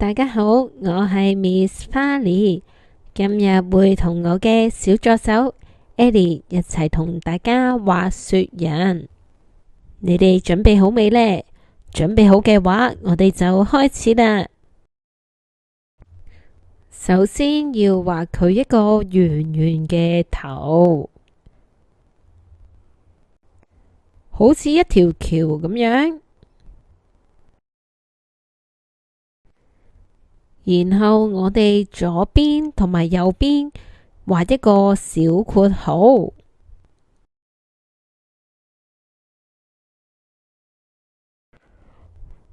大家好，我係 Miss Farley，今日會同我嘅小助手 Ellie 一齊同大家話雪人。你哋準備好未呢？準備好嘅話，我哋就開始啦。首先要畫佢一個圓圓嘅頭，好似一條橋咁樣。然後我哋左邊同埋右邊畫一個小括號，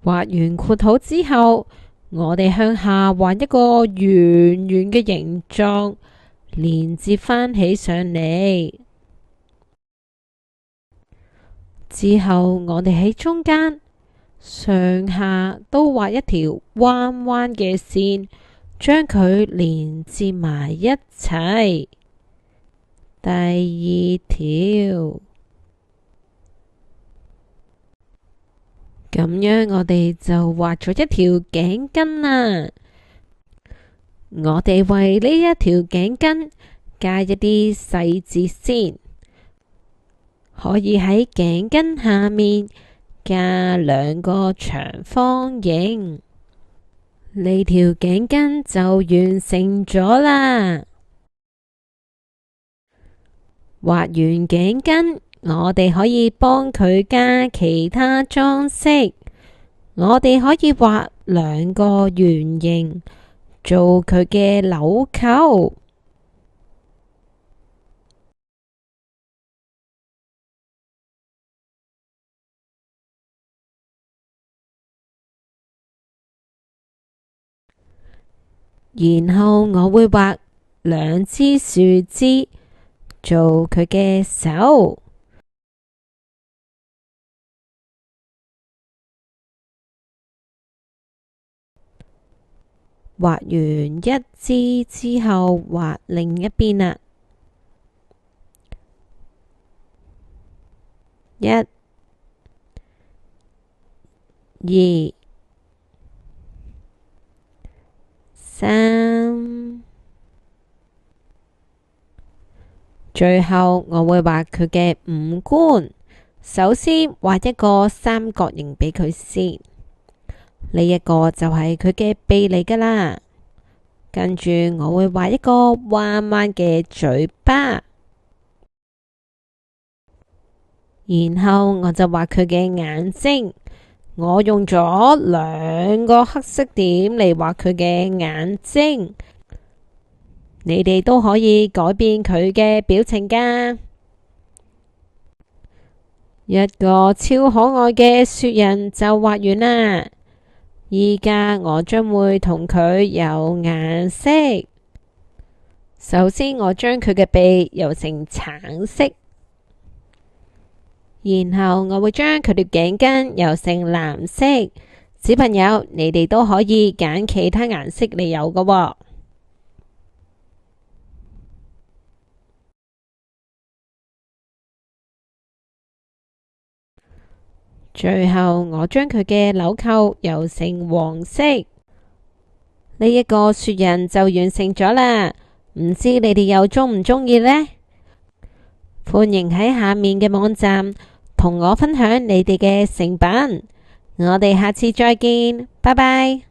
畫完括號之後，我哋向下畫一個圓圓嘅形狀，連接返起上嚟。之後我哋喺中間上下都畫一條彎彎嘅線，將佢連接埋一齊。第二條，咁樣我哋就畫咗一條頸巾啦。我哋為呢一條頸巾加一啲細節先，可以喺頸巾下面加兩個長方形，呢條頸巾就完成咗啦。畫完頸巾，我哋可以幫佢加其他裝飾。我哋可以畫兩個圓形做佢嘅紐扣。然後我會畫兩支樹枝做佢嘅手。畫完一支之後，畫另一邊啦。一、二、三，最後我會畫佢嘅五官。首先畫一個三角形俾佢先，呢一個就係佢嘅鼻嚟㗎啦。跟住我會畫一個彎彎嘅嘴巴，然後我就畫佢嘅眼睛。我用咗兩個黑色點嚟畫佢嘅眼睛，你哋都可以改變佢嘅表情㗎。一個超可愛嘅雪人就畫完啦。而家我將會同佢有顏色。首先我將佢嘅鼻油成橙色。然後我會將佢條頸巾油成藍色。小朋友，你哋都可以揀其他顏色嚟油㗎喎。最後我將佢嘅紐扣油成黃色。呢一個雪人就完成咗啦。唔知你哋又鍾唔鍾意呢？歡迎喺下面嘅網站同我分享你哋嘅成品，我哋下次再見，拜拜。